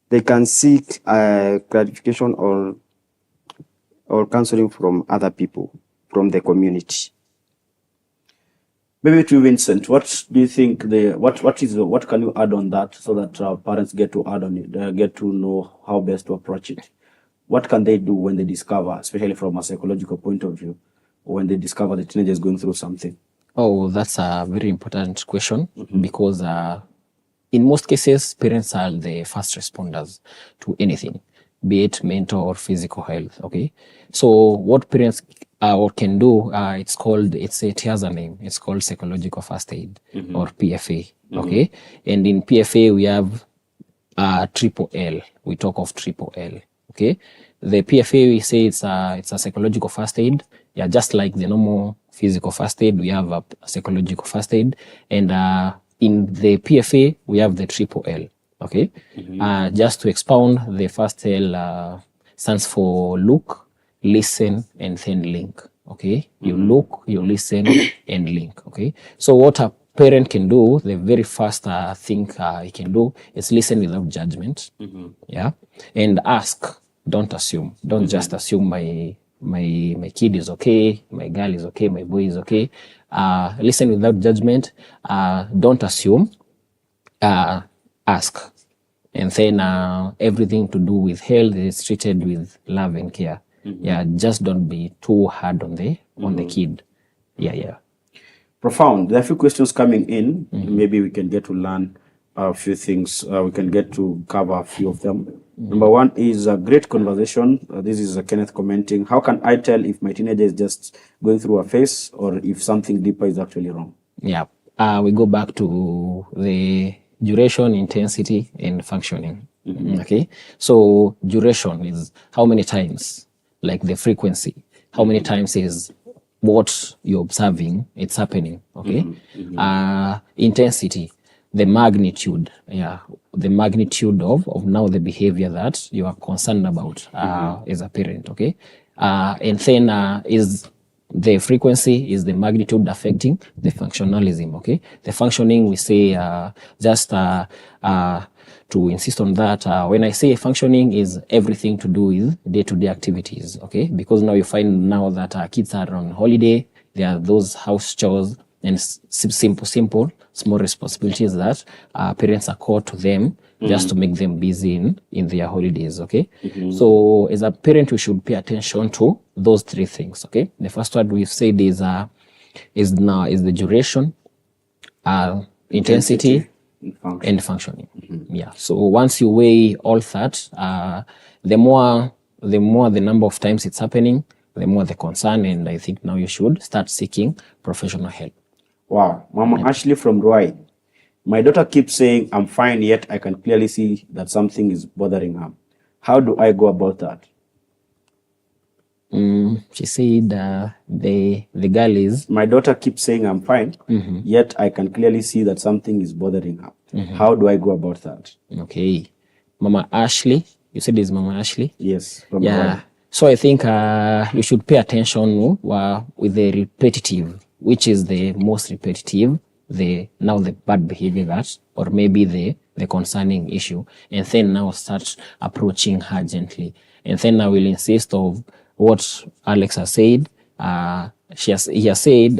they can seek clarification or counseling from other people, from the community. Maybe to Vincent, what do you think what can you add on that, so that parents get to add on it, get to know how best to approach it? What can they do when they discover, especially from a psychological point of view, when they discover the teenager is going through something? Oh, that's a very important question, because in most cases, parents are the first responders to anything, be it mental or physical health. Okay, so what parents can do, it has a name. It's called psychological first aid, or PFA. Okay, and in PFA we have triple L. We talk of triple L. Okay, the PFA, we say it's a psychological first aid. Yeah, just like the normal physical first aid, we have a psychological first aid, and in the PFA we have the triple L. Okay, just to expound, the first L stands for look, listen, and then link. Okay, you look, you listen, and link. Okay, so what a parent can do, the very first thing he can do is listen without judgment. Yeah, and ask. Don't assume. Don't just assume my kid is okay, my girl is okay, my boy is okay. Listen without judgment. Don't assume. Ask. And then everything to do with health is treated with love and care. Yeah, just don't be too hard on the kid. Yeah. Profound. There are a few questions coming in. Maybe we can get to learn a few things. We can get to cover a few of them. Number one is a great conversation. This is Kenneth commenting. How can I tell if my teenager is just going through a phase, or if something deeper is actually wrong? Yeah. We go back to the duration, intensity, and functioning. Okay. So duration is how many times, like the frequency. How many times is what you're observing, it's happening. Okay. Intensity, the magnitude. Yeah. The magnitude of now the behavior that you are concerned about as a parent. Okay. And then is the frequency, is the magnitude affecting the functionalism. Okay. The functioning, we say just to insist on that. When I say functioning, is everything to do with day-to-day activities, okay? Because now you find now that kids are on holiday, there are those house chores and simple, small responsibilities that parents are called to them just to make them busy in their holidays, okay? So as a parent, we should pay attention to those three things, okay? The first one we've said is the duration, intensity and functioning. Yeah. So once you weigh all that, the more the number of times it's happening, the more the concern, and I think now you should start seeking professional help. Wow. Mama Ashley from Ruai. My daughter keeps saying, I'm fine, yet I can clearly see that something is bothering her. How do I go about that? She said the girl is... My daughter keeps saying, I'm fine, yet I can clearly see that something is bothering her. How do I go about that? Okay. Mama Ashley, you said it's Mama Ashley? Yes. From Yeah. Ruai. So I think you should pay attention with the repetitive, which is the most repetitive, the bad behavior that, or maybe the concerning issue, and then now start approaching her gently. And then I will insist of what Alex has said. He has said,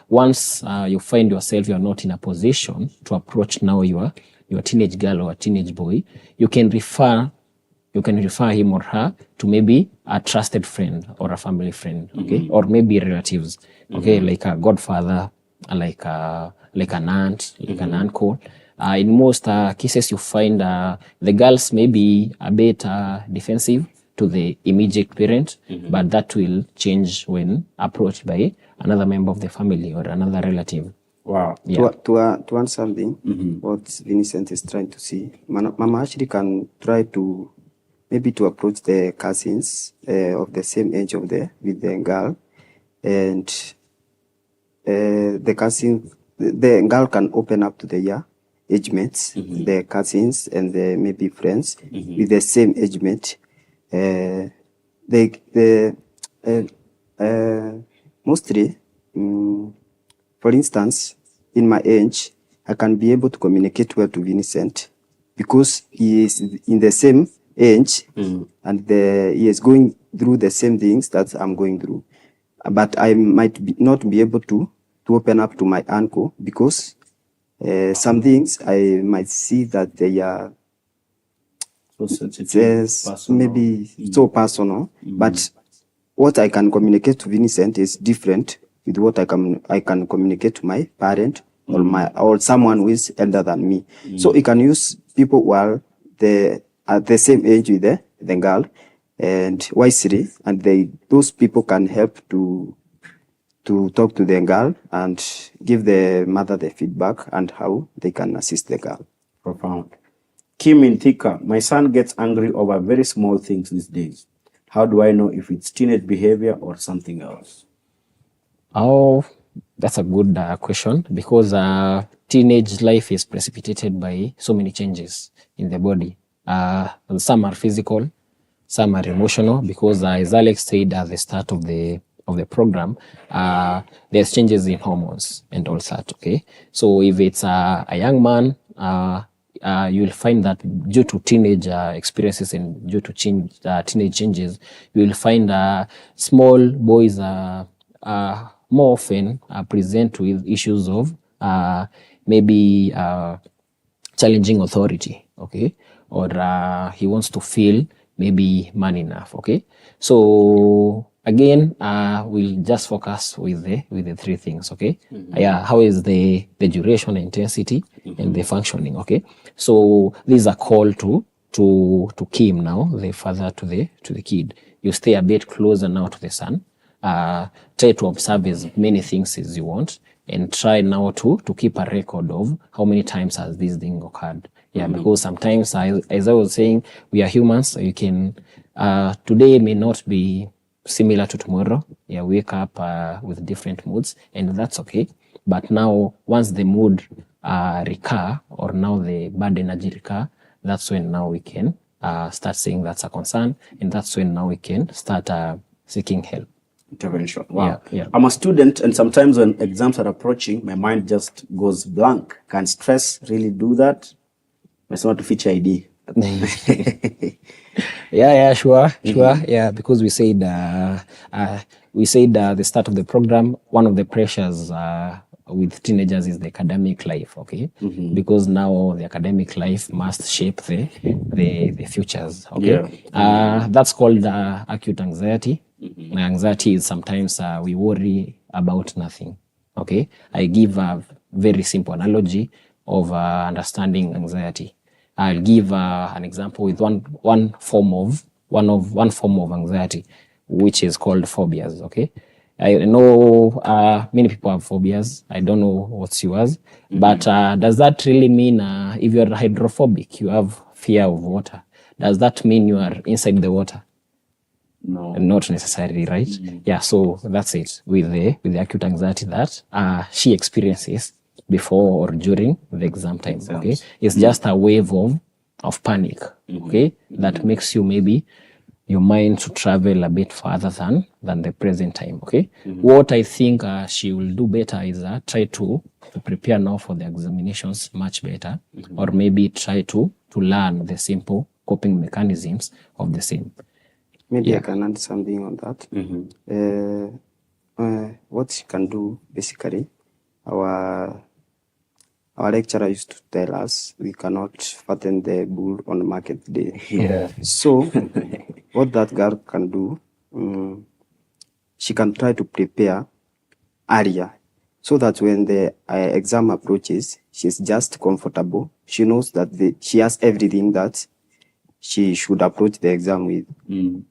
once you find yourself, you're not in a position to approach now your teenage girl or a teenage boy, you can refer him or her to maybe a trusted friend or a family friend, okay, or maybe relatives, okay, like a godfather, like an aunt, like an uncle. In most cases, you find the girls may be a bit defensive to the immediate parent, but that will change when approached by another member of the family or another relative. Wow. Yeah. To answer something, what Vincent is trying to see, Mama actually can try to maybe to approach the cousins of the same age with the girl, and the girl can open up to the age mates, the cousins and the maybe friends with the same age mate. Mostly, for instance, in my age, I can be able to communicate well to Vincent because he is in the same age and he is going through the same things that I'm going through. But I might not be able to open up to my uncle because some things I might see that they are So sensitive, personal. maybe so personal. But what I can communicate to Vincent is different with what I can communicate to my parent or someone who is elder than me. So he can use people who are at the same age with the girl and wisely, and those people can help to talk to the girl and give the mother the feedback and how they can assist the girl. Profound. Kim in Thika, my son gets angry over very small things these days. How do I know if it's teenage behavior or something else? Oh, that's a good question, because teenage life is precipitated by so many changes in the body. Some are physical, some are emotional, because as Alex said at the start of the program, there's changes in hormones and all that, okay? So if it's a young man, you'll find that due to teenage experiences and due to teenage changes, you will find small boys more often present with issues of maybe challenging authority, okay? Or he wants to feel maybe man enough, okay? So again, we'll just focus with the three things, okay? Yeah, how is the duration, intensity, and the functioning, okay? So these are called to Kim now, the father to the kid. You stay a bit closer now to the son. Try to observe as many things as you want, and try now to keep a record of how many times has this thing occurred. Yeah, because sometimes, as I was saying, we are humans. So you can today may not be similar to tomorrow. Yeah, wake up with different moods, and that's okay. But now, once the mood recur, or now the bad energy recur, that's when now we can start saying that's a concern, and that's when now we can start seeking help. Intervention. Wow. Yeah. I'm a student, and sometimes when exams are approaching, my mind just goes blank. Can stress really do that? Umesema to feature ID. Sure. Yeah, because we said the start of the program, one of the pressures with teenagers is the academic life, okay? Because now the academic life must shape the futures, okay? That's called acute anxiety. Anxiety is sometimes we worry about nothing, okay? I give a very simple analogy of understanding anxiety. I'll give an example with one form of anxiety, which is called phobias. Okay, I know many people have phobias. I don't know what's yours, but does that really mean if you're hydrophobic, you have fear of water? Does that mean you are inside the water? No, not necessarily, right? Yeah, so that's it with the acute anxiety that she experiences before or during the exam time. Okay, it's just a wave of panic. Okay, that makes you maybe your mind to travel a bit further than the present time. Okay, what I think she will do better is try to prepare now for the examinations much better, or maybe try to learn the simple coping mechanisms of the same. Maybe I can add something on that. What you can do, basically, our lecturer used to tell us we cannot fatten the bull on the market day. So what that girl can do, she can try to prepare earlier so that when the exam approaches, she's just comfortable. She knows that she has everything that she should approach the exam with.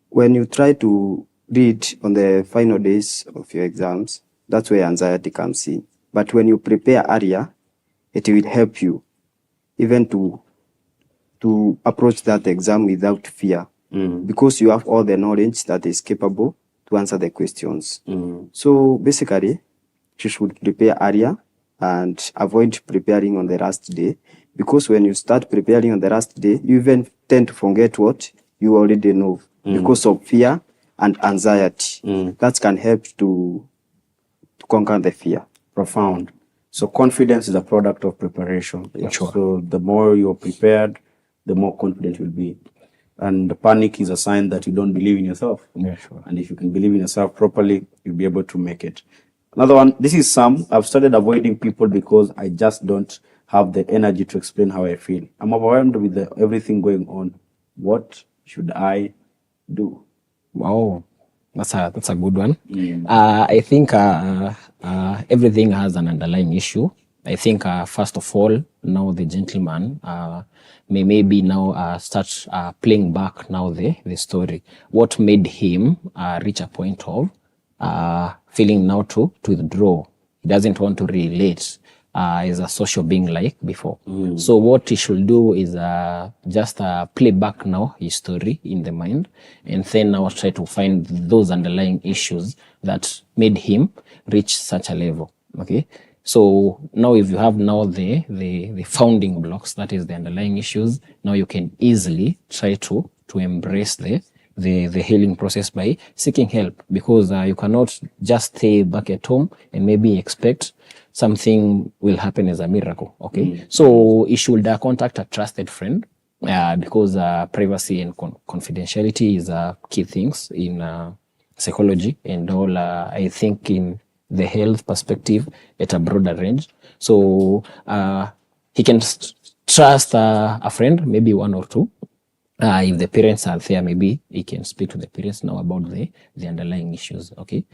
When you try to read on the final days of your exams, that's where anxiety comes in. But when you prepare earlier, it will help you even to approach that exam without fear, because you have all the knowledge that is capable to answer the questions. So basically, you should prepare earlier and avoid preparing on the last day, because when you start preparing on the last day, you even tend to forget what you already know because of fear and anxiety. That can help to conquer the fear. Profound. So confidence is a product of preparation. Sure. So the more you're prepared, the more confident you'll be. And the panic is a sign that you don't believe in yourself. Yeah, sure. And if you can believe in yourself properly, you'll be able to make it. Another one, this is Sam. I've started avoiding people because I just don't have the energy to explain how I feel. I'm overwhelmed with everything going on. What should I do? Wow, that's a good one. I think everything has an underlying issue. I think first of all, now the gentleman maybe now start playing back now the story. What made him reach a point of feeling now to withdraw? He doesn't want to relate as a social being like before. So what he should do is just play back now his story in the mind, and then now try to find those underlying issues that made him reach such a level. Okay, so now if you have now the founding blocks, that is the underlying issues, now you can easily try to embrace the healing process by seeking help, because you cannot just stay back at home and maybe expect something will happen as a miracle. Okay, so you should contact a trusted friend, because privacy and confidentiality is key things in psychology and all. I think in the health perspective at a broader range. So he can trust a friend, maybe one or two. If the parents are there, maybe he can speak to the parents now about the underlying issues. Okay,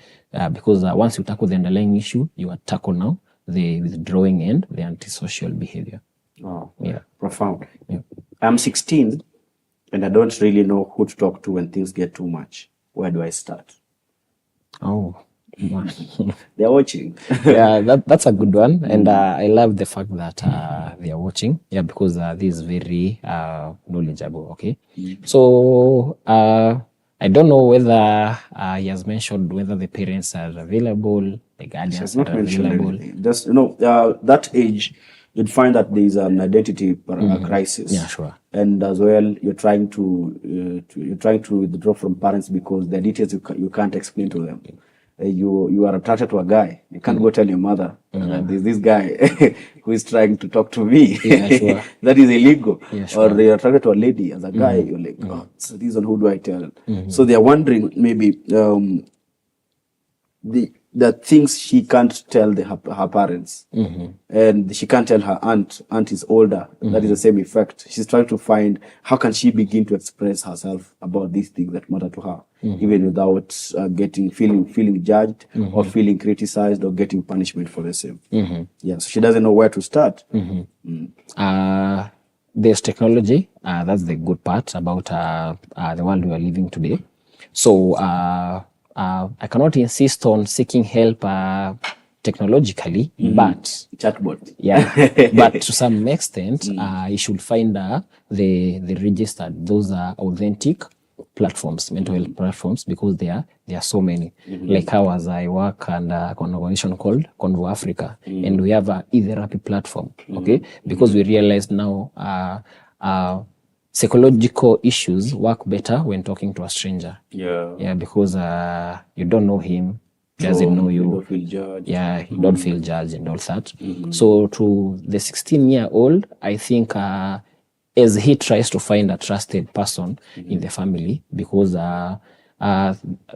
because once you tackle the underlying issue, you tackle now the withdrawing and the antisocial behavior. Oh, yeah, profound. Yeah. I'm 16 and I don't really know who to talk to when things get too much. Where do I start? Oh, They're watching. yeah, that's a good one, and I love the fact that they are watching. Yeah, because this is very knowledgeable. Okay, so I don't know whether he has mentioned whether the parents are available, the guardians are available. Just that age, you'd find that there is an identity crisis. Yeah, sure. And as well, you're trying to withdraw from parents because the details you can't explain to them. you are attracted to a guy, you can't go tell your mother that there's this guy who is trying to talk to me. Yeah, sure. That is illegal. Yeah, sure. Or you're attracted to a lady as a guy, you're like, oh, so this one, who do I tell? So they're wondering maybe the things she can't tell her parents, and she can't tell her aunt. Aunt is older. That is the same effect. She's trying to find how can she begin to express herself about these things that matter to her, even without feeling judged or feeling criticized or getting punishment for the same. Yeah, so she doesn't know where to start. There's technology. That's the good part about the world we are living today. So I cannot insist on seeking help technologically, but Chatbot. yeah, but to some extent, you should find the registered, those are authentic platforms, mental health platforms, because there are so many. Like how as I work and an organization called Convo Africa, and we have a e-therapy platform, okay? Because we realized now psychological issues work better when talking to a stranger. Yeah, because you don't know him, doesn't know you. You don't feel judged. Yeah, you don't feel judged and all that. So to the 16-year-old, I think as he tries to find a trusted person in the family, because the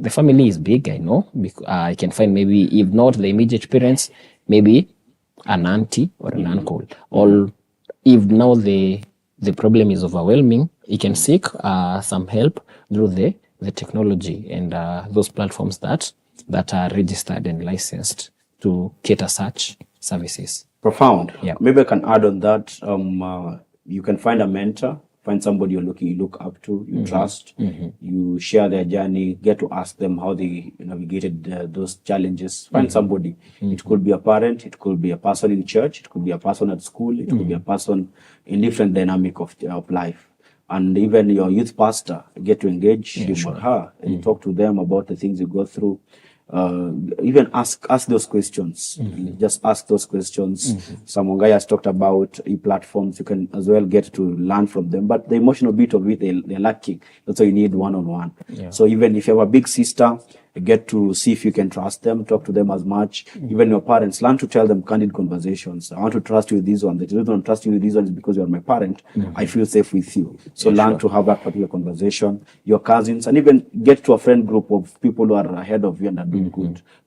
family is big, I know. I can find maybe, if not the immediate parents, maybe an auntie or an uncle. Or if now the problem is overwhelming, you can seek some help through the technology and those platforms that are registered and licensed to cater such services. Profound. Yeah. Maybe I can add on that. You can find a mentor, find somebody you look up to, you trust, you share their journey, get to ask them how they navigated those challenges. Find somebody. It could be a parent, it could be a person in church, it could be a person at school, it could be a person in different dynamic of life. And even your youth pastor, get to engage with her and talk to them about the things you go through. Even ask those questions. Just ask those questions. Some guy has talked about e-platforms. You can as well get to learn from them. But the emotional bit of it, they're lacking. That's why you need one-on-one. So even if you have a big sister, get to see if you can trust them, talk to them as much. Even your parents, learn to tell them candid conversations. I want to trust you with this one. The reason I trust you with this one is because you're my parent. I feel safe with you. So learn to have that particular conversation. Your cousins, and even get to a friend group of people who are ahead of you and are doing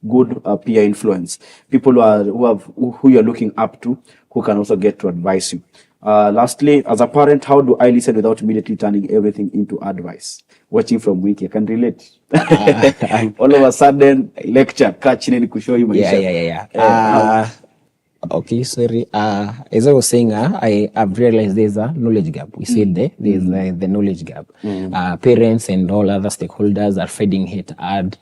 good peer influence. People who you're looking up to, who can also get to advise you. Lastly, as a parent, how do I listen without immediately turning everything into advice? Watching from Wiki, I can relate. All of a sudden, lecture, catch in to show you my Okay, sorry. As I was saying, I have realized there's a knowledge gap. We said there's the knowledge gap. Parents and all other stakeholders are finding it hard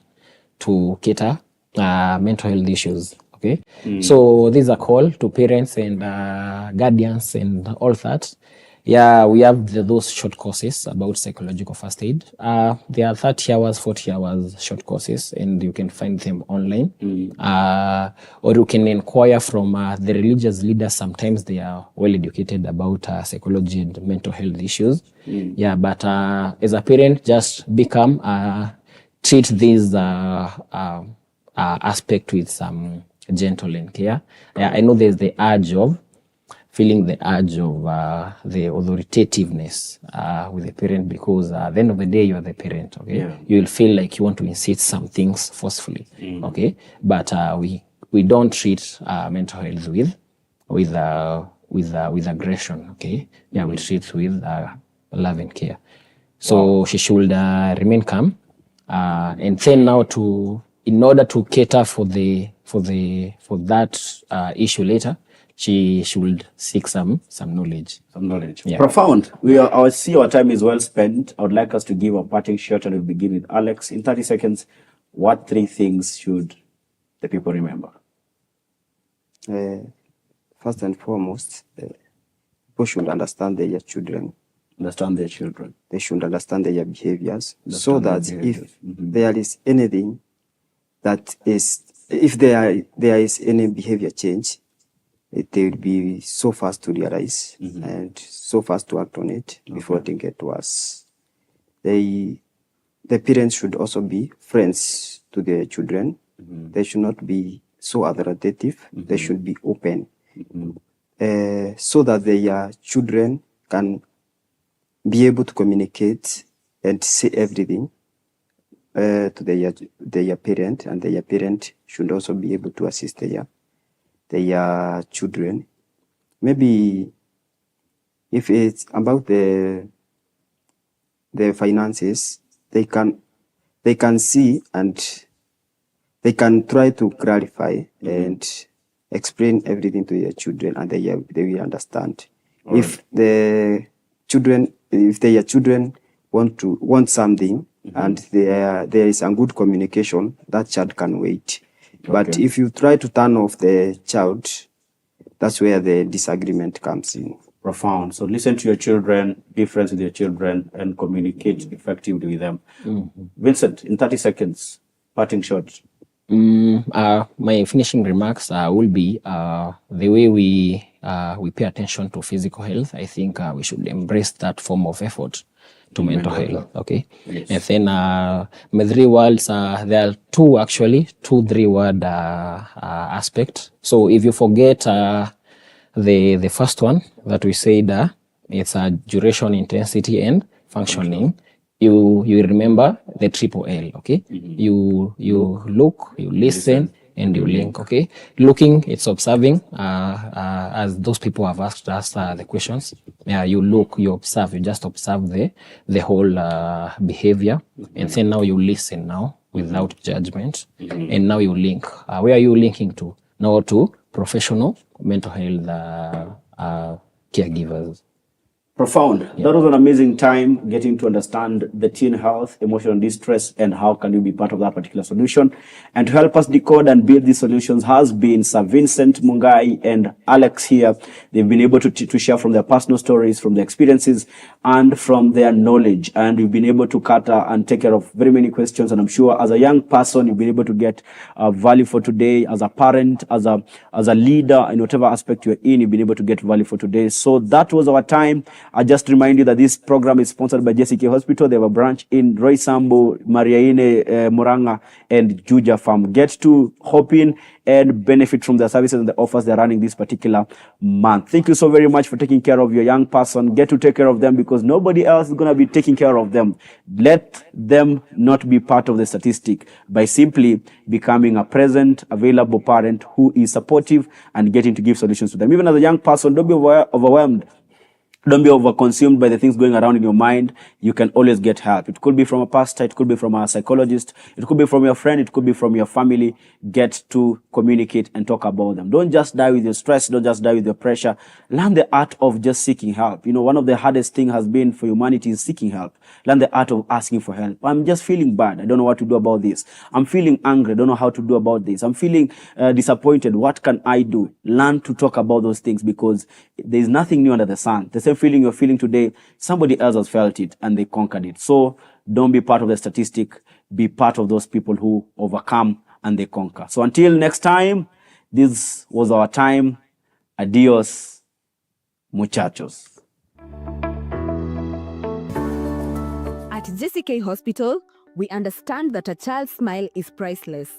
to cater mental health issues. Okay, so this is a call to parents and guardians and all that. Yeah, we have those short courses about psychological first aid. There are 30 hours, 40 hours short courses, and you can find them online. Or you can inquire from the religious leaders. Sometimes they are well educated about psychology and mental health issues. Yeah, but as a parent, just treat this aspect with some gentle and care. I know there's the urge of the authoritativeness with the parent, because at the end of the day, you are the parent, okay? You will feel like you want to insist some things forcefully, okay? But we don't treat mental health with aggression, okay? Yeah, we treat with love and care. So she should remain calm, and then now in order to cater for that issue later, she should seek some knowledge. Some knowledge. Yeah. Profound. I see our time is well spent. I would like us to give a parting shot, and we'll begin with Alex. In 30 seconds, what 3 things should the people remember? First and foremost, people should understand their children. Understand their children. They should understand their behaviors, so that if there is anything if there is any behavior change, they will be so fast to realize and so fast to act on it before they get worse. The parents should also be friends to their children, They should not be so authoritative. They should be open, so that their children can be able to communicate and say everything to their parent, and their parent should also be able to assist their children. Maybe if it's about the finances, they can see and they can try to clarify and explain everything to their children, and they will understand. All if their children want something, and there is a good communication, that child can wait. But if you try to turn off the child, that's where the disagreement comes in. Profound. So listen to your children, be friends with your children, and communicate effectively with them. Vincent, in 30 seconds, parting shot. My finishing remarks will be the way we pay attention to physical health. I think we should embrace that form of effort to mental health. Okay. Yes. And then my 3 words, there are two 3-word aspect. So if you forget the first one that we said, it's duration, intensity, and functioning. You remember the triple L, okay? You look, you listen, and you link, okay? Looking, it's observing, as those people have asked us the questions. You look, you observe, you just observe the whole behavior, and then now you listen now without judgment, and now you link. Where are you linking to? Now to professional mental health caregivers. Profound. That was an amazing time getting to understand the teen health, emotional distress, and how can you be part of that particular solution. And to help us decode and build these solutions has been Sir Vincent Mungai and Alex here. They've been able to share from their personal stories, from their experiences, and from their knowledge. And we've been able to cater and take care of very many questions. And I'm sure as a young person, you've been able to get value for today. As a parent, as a leader, in whatever aspect you're in, you've been able to get value for today. So that was our time. I just remind you that this program is sponsored by JCK Hospital. They have a branch in Roysambu, Mariaine, Muranga, and Juja Farm. Get to hop in and benefit from the services and the offers they're running this particular month. Thank you so very much for taking care of your young person. Get to take care of them because nobody else is going to be taking care of them. Let them not be part of the statistic by simply becoming a present, available parent who is supportive and getting to give solutions to them. Even as a young person, don't be overwhelmed. Don't be overconsumed by the things going around in your mind. You can always get help. It could be from a pastor. It could be from a psychologist. It could be from your friend. It could be from your family. Get to communicate and talk about them. Don't just die with your stress. Don't just die with your pressure. Learn the art of just seeking help. You know, one of the hardest things has been for humanity is seeking help. Learn the art of asking for help. I'm just feeling bad. I don't know what to do about this. I'm feeling angry. I don't know how to do about this. I'm feeling disappointed. What can I do? Learn to talk about those things because there's nothing new under the sun. The same feeling you're feeling today, somebody else has felt it and they conquered it. So don't be part of the statistic. Be part of those people who overcome and they conquer. So until next time, this was our time. Adios, muchachos. At JCK Hospital, we understand that a child's smile is priceless.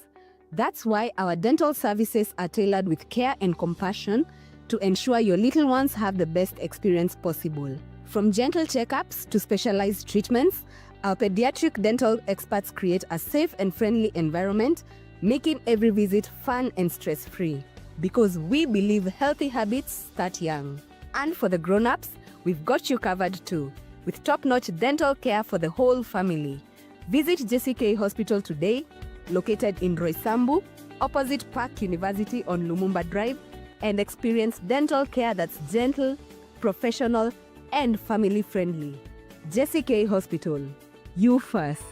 That's why our dental services are tailored with care and compassion to ensure your little ones have the best experience possible. From gentle checkups to specialized treatments, our pediatric dental experts create a safe and friendly environment, making every visit fun and stress-free. Because we believe healthy habits start young. And for the grown-ups, we've got you covered too, with top-notch dental care for the whole family. Visit JCK Hospital today, located in Roysambu, opposite Park University on Lumumba Drive, and experience dental care that's gentle, professional, and family-friendly. JCK Hospital. You first.